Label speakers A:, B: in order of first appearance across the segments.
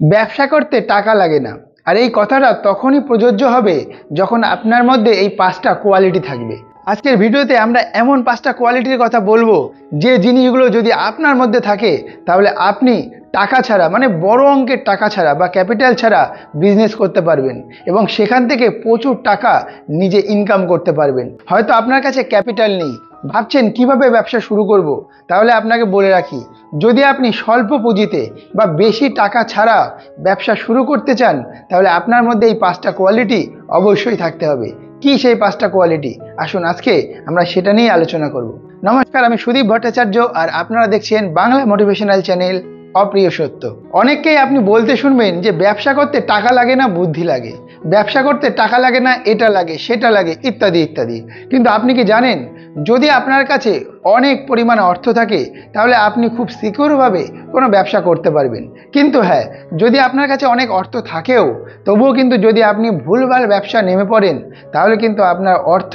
A: ব্যবসা করতে টাকা লাগে না। আর এই কথাটা তখনই প্রযোজ্য হবে যখন আপনার মধ্যে এই 5টা কোয়ালিটি থাকবে। আজকের ভিডিওতে আমরা এমন 5টা কোয়ালিটির কথা বলবো, যে জিনিসগুলো যদি আপনার মধ্যে থাকে তাহলে আপনি টাকা ছাড়া, মানে বড় অঙ্কের টাকা ছাড়া বা ক্যাপিটাল ছাড়া বিজনেস করতে পারবেন এবং সেখান থেকে প্রচুর টাকা নিজে ইনকাম করতে পারবেন। হয়তো আপনার কাছে ক্যাপিটাল নেই, ভাবছেন কিভাবে ব্যবসা শুরু করব, তাহলে আপনাকে বলে রাখি, যদি আপনি স্বল্প পুঁজিতে বা বেশি টাকা ছাড়া ব্যবসা শুরু করতে চান তাহলে আপনার মধ্যে এই 5টা কোয়ালিটি অবশ্যই থাকতে হবে। কি সেই 5টা কোয়ালিটি? আসুন আজকে আমরা সেটা নিয়ে আলোচনা করব। নমস্কার, আমি সুদীপ ভট্টাচার্য আর আপনারা দেখছেন বাংলা মোটিভেশনাল চ্যানেল অপ্রিয় সত্য। অনেককেই আপনি বলতে শুনবেন যে ব্যবসা করতে টাকা লাগে না, বুদ্ধি লাগে, ব্যবসা করতে টাকা লাগে না, এটা লাগে সেটা লাগে, ইত্যাদি ইত্যাদি। কিন্তু আপনি কি জানেন, যদি আপনার কাছে অনেক পরিমাণ অর্থ থাকে তাহলে আপনি খুব সিকিউরভাবে কোনো ব্যবসা করতে পারবেন। কিন্তু হ্যাঁ, যদি আপনার কাছে অনেক অর্থ থাকেও তবুও কিন্তু যদি আপনি ভুলভাল ব্যবসা নেমে পড়েন তাহলে কিন্তু আপনার অর্থ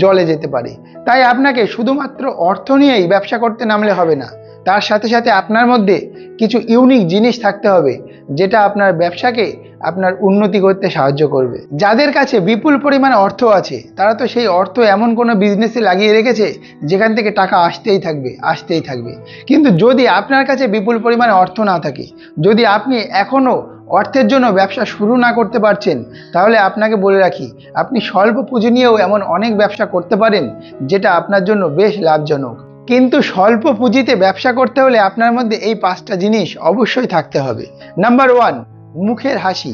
A: জলে যেতে পারে। তাই আপনাকে শুধুমাত্র অর্থ নিয়েই ব্যবসা করতে নামলে হবে না, তার সাথে সাথে আপনার মধ্যে কিছু ইউনিক জিনিস থাকতে হবে যেটা আপনার ব্যবসাকে আপনার উন্নতি করতে সাহায্য করবে। যাদের কাছে বিপুল পরিমাণে অর্থ আছে তারা তো সেই অর্থ এমন কোনো বিজনেসে লাগিয়ে রেখেছে যেখান থেকে টাকা আসতেই থাকবে আসতেই থাকবে। কিন্তু যদি আপনার কাছে বিপুল পরিমাণে অর্থ না থাকে, যদি আপনি এখনও অর্থের জন্য ব্যবসা শুরু না করতে পারছেন, তাহলে আপনাকে বলে রাখি, আপনি স্বল্প পুঁজি নিয়েও এমন অনেক ব্যবসা করতে পারেন যেটা আপনার জন্য বেশ লাভজনক। কিন্তু স্বল্প পুঁজিতে ব্যবসা করতে হলে আপনার মধ্যে এই 5টা জিনিস অবশ্যই থাকতে হবে। নাম্বার 1, মুখের হাসি।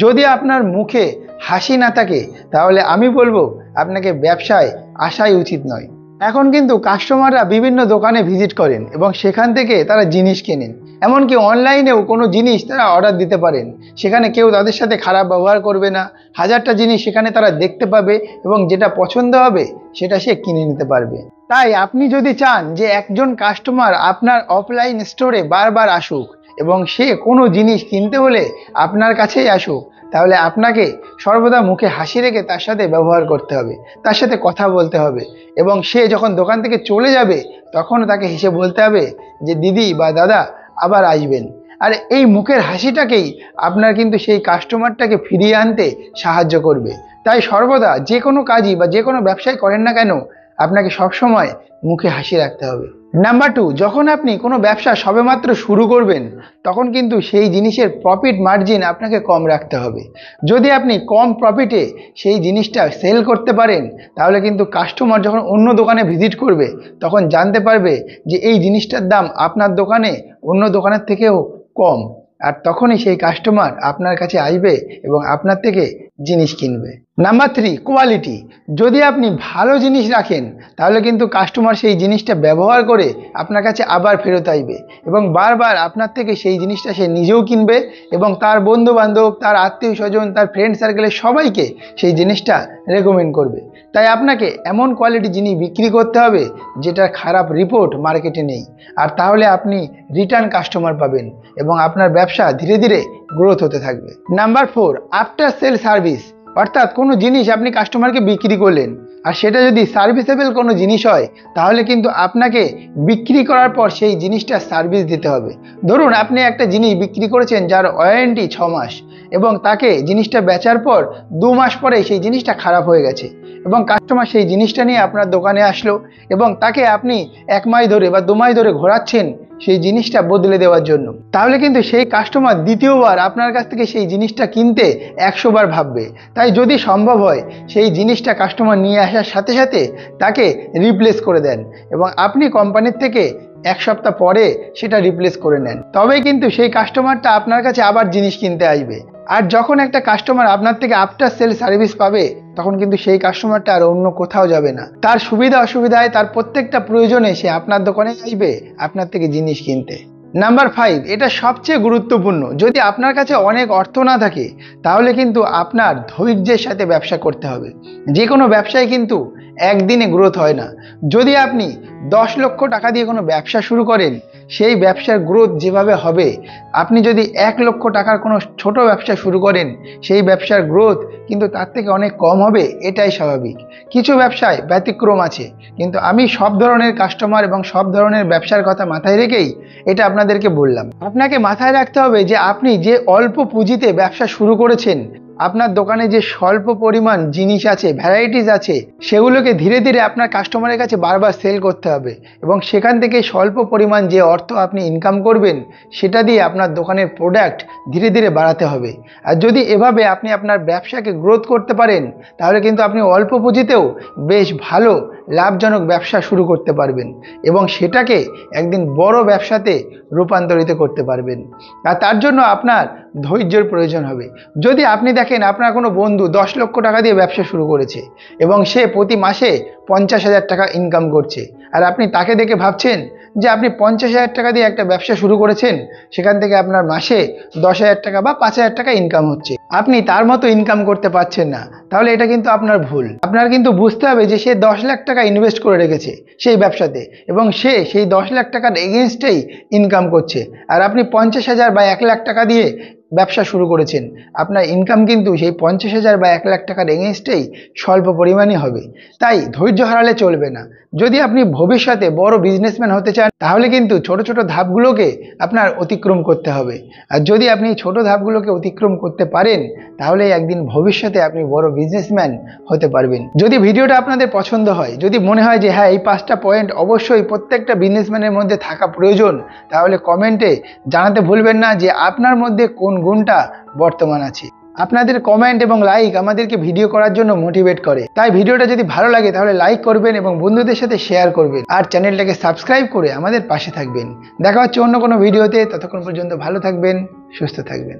A: যদি আপনার মুখে হাসি না থাকে তাহলে আমি বলবো আপনাকে ব্যবসায় আসাই উচিত নয়। এখন কিন্তু কাস্টমাররা বিভিন্ন দোকানে ভিজিট করেন এবং সেখান থেকে তারা জিনিস কেনেন। এমনকি অনলাইনেও কোনো জিনিস তারা অর্ডার দিতে পারেন, সেখানে কেউ তাদের সাথে খারাপ ব্যবহার করবে না। হাজারটা জিনিস সেখানে তারা দেখতে পাবে এবং যেটা পছন্দ হবে সেটা সে কিনে নিতে পারবে। তাই আপনি যদি চান যে একজন কাস্টমার আপনার অফলাইন স্টোরে বারবার আসুক এবং সে কোনো জিনিস কিনতে হলে আপনার কাছেই আসুক, তাহলে আপনাকে সর্বদা মুখে হাসি রেখে তার সাথে ব্যবহার করতে হবে, তার সাথে কথা বলতে হবে এবং সে যখন দোকান থেকে চলে যাবে তখন তাকে হেসে বলতে হবে যে দিদি বা দাদা আবার আসবেন। আর এই মুখের হাসিটাকেই আপনার কিন্তু সেই কাস্টমারটাকে ফিরিয়ে আনতে সাহায্য করবে। তাই সর্বদা যে কোনো কাজই বা যে কোনো ব্যবসায় করেন না কেন, আপনাকে সবসময় মুখে হাসি রাখতে হবে। নাম্বার 2, যখন আপনি কোনো ব্যবসা সবেমাত্র শুরু করবেন তখন কিন্তু সেই জিনিসের প্রফিট মার্জিন আপনাকে কম রাখতে হবে। যদি আপনি কম প্রফিটে সেই জিনিসটা সেল করতে পারেন তাহলে কিন্তু কাস্টমার যখন অন্য দোকানে ভিজিট করবে তখন জানতে পারবে যে এই জিনিসটার দাম আপনার দোকানে অন্য দোকানের থেকেও কম, আর তখনই সেই কাস্টমার আপনার কাছে আসবে এবং আপনার থেকে জিনিস কিনবে। Number 3, quality. যদি আপনি ভালো জিনিস রাখেন তাহলে কিন্তু কাস্টমার সেই জিনিসটা ব্যবহার করে আপনার কাছে আবার ফেরত আসবে এবং বারবার আপনার থেকে সেই জিনিসটা সে নিজেও কিনবে এবং তার বন্ধু বান্ধব, তার আত্মীয় স্বজন, তার ফ্রেন্ড সার্কেলের সবাইকে সেই জিনিসটা রেকমেন্ড করবে। তাই আপনাকে এমন কোয়ালিটি জিনিস বিক্রি করতে হবে যেটার খারাপ রিপোর্ট মার্কেটে নেই, আর তাহলে আপনি রিটার্ন কাস্টমার পাবেন এবং আপনার ব্যবসা ধীরে ধীরে গ্রোথ হতে থাকবে। Number 4, after sale service. অর্থাৎ কোনো জিনিস আপনি কাস্টমারকে বিক্রি করলেন আর সেটা যদি সার্ভিসেবল কোনো জিনিস হয় তাহলে কিন্তু আপনাকে বিক্রি করার পর সেই জিনিসটা সার্ভিস দিতে হবে। ধরুন আপনি একটা জিনিস বিক্রি করেছেন যার ওয়ারেন্টি 6 মাস এবং তাকে জিনিসটা বেচার পর 2 মাস পরে সেই জিনিসটা খারাপ হয়ে গেছে এবং কাস্টমার সেই জিনিসটা নিয়ে আপনার দোকানে আসলো এবং তাকে আপনি 1 মাস ধরে বা 2 মাস ধরে ঘোরাচ্ছেন সেই জিনিসটা বদলে দেওয়ার জন্য, তাহলে কিন্তু সেই কাস্টমার দ্বিতীয়বার আপনার কাছ থেকে সেই জিনিসটা কিনতে 100 বার ভাববে। তাই যদি সম্ভব হয় সেই জিনিসটা কাস্টমার নিয়ে আসার সাথে সাথে তাকে রিপ্লেস করে দেন এবং আপনি কোম্পানির থেকে 1 সপ্তাহ পরে সেটা রিপ্লেস করে নেন, তবেই কিন্তু সেই কাস্টমারটা আপনার কাছে আবার জিনিস কিনতে আসবে। আর যখন একটা কাস্টমার আপনার থেকে আফটার সেল সার্ভিস পাবে তখন কিন্তু সেই কাস্টমারটা আর অন্য কোথাও যাবে না, তার সুবিধা অসুবিধায় তার প্রত্যেকটা প্রয়োজনে সে আপনার দোকানে আসবে আপনার থেকে জিনিস কিনতে। নাম্বার 5, এটা সবচেয়ে গুরুত্বপূর্ণ। যদি আপনার কাছে অনেক অর্থ না থাকে তাহলে কিন্তু আপনার ধৈর্যের সাথে ব্যবসা করতে হবে। যে কোনো ব্যবসায় কিন্তু একদিনে গ্রোথ হয় না। যদি আপনি 10 লক্ষ টাকা দিয়ে কোনো ব্যবসা শুরু করেন, সেই ব্যবসার গ্রোথ যেভাবে হবে, আপনি যদি 1 লক্ষ টাকার কোনো ছোট ব্যবসা শুরু করেন, সেই ব্যবসার গ্রোথ কিন্তু তার থেকে অনেক কম হবে, এটাই স্বাভাবিক। কিছু ব্যবসায় ব্যতিক্রম আছে, কিন্তু আমি সব ধরনের কাস্টমার এবং সব ধরনের ব্যবসার কথা মাথায় রেখেই এটা আপনাদেরকে বললাম। আপনাকে মাথায় রাখতে হবে যে আপনি যে অল্প পুঁজিতে ব্যবসা শুরু করেছেন, আপনার দোকানে যে স্বল্প পরিমাণ জিনিস আছে, ভ্যারাইটিস আছে, সেগুলোকে ধীরে ধীরে আপনার কাস্টমারের কাছে বারবার সেল করতে হবে এবং সেখান থেকে স্বল্প পরিমাণ যে অর্থ আপনি ইনকাম করবেন, সেটা দিয়ে আপনার দোকানের প্রোডাক্ট ধীরে ধীরে বাড়াতে হবে। আর যদি এভাবে আপনি আপনার ব্যবসাকে গ্রোথ করতে পারেন, তাহলে কিন্তু আপনি অল্প পুঁজিতেও বেশ ভালো লাভজনক ব্যবসা শুরু করতে পারবেন এবং সেটাকে একদিন বড় ব্যবসাতে রূপান্তরিত করতে পারবেন। আর তার জন্য আপনার ধৈর্যের প্রয়োজন হবে। যদি আপনি দেখেন আপনার কোনো বন্ধু 10 লক্ষ টাকা দিয়ে ব্যবসা শুরু করেছে এবং সে প্রতি মাসে 50,000 টাকা ইনকাম করছে, আর আপনি তাকে দেখে ভাবছেন যে আপনি 50,000 টাকা দিয়ে একটা ব্যবসা শুরু করেছেন, সেখান থেকে আপনার মাসে 10,000 টাকা বা 5,000 টাকা ইনকাম হচ্ছে, আপনি তার মতো ইনকাম করতে পারছেন না, তাহলে এটা কিন্তু আপনার ভুল। আপনার কিন্তু বুঝতে হবে যে সে 10 লাখ টাকা ইনভেস্ট করে রেখেছে সেই ব্যবসাতে এবং সে সেই 10 লাখ টাকার এগেনস্টেই ইনকাম করছে, আর আপনি 50,000 বা 1 লাখ টাকা দিয়ে ব্যবসা শুরু করেছেন। আপনার ইনকাম কিন্তু সেই 50,000 বা 1 লাখ টাকার এগেনস্টেই স্বল্প পরিমাণই হবে। তাই ধৈর্য হারালে চলবে না। যদি আপনি ভবিষ্যতে বড় বিজনেসম্যান হতে চান, তাহলে কিন্তু ছোট ছোট ধাপগুলোকে আপনার অতিক্রম করতে হবে। আর যদি আপনি ছোট ধাপগুলোকে অতিক্রম করতে পারেন, তাহলে একদিন ভবিষ্যতে আপনি বড় বিজনেসম্যান হতে পারবেন। যদি ভিডিওটা আপনাদের পছন্দ হয়, যদি মনে হয় যে হ্যাঁ, এই 5টা পয়েন্ট অবশ্যই প্রত্যেকটা বিজনেসম্যানের মধ্যে থাকা প্রয়োজন, তাহলে কমেন্টে জানাতে ভুলবেন না যে আপনার মধ্যে কোন গুণটা বর্তমান আছে। আপনাদের কমেন্ট এবং লাইক আমাদেরকে ভিডিও করার জন্য মোটিভেট করে। তাই ভিডিওটা যদি ভালো লাগে তাহলে লাইক করবেন এবং বন্ধুদের সাথে শেয়ার করবেন, আর চ্যানেলটাকে সাবস্ক্রাইব করে আমাদের পাশে থাকবেন। দেখা হচ্ছে অন্য কোনো ভিডিওতে। ততক্ষণ পর্যন্ত ভালো থাকবেন, সুস্থ থাকবেন।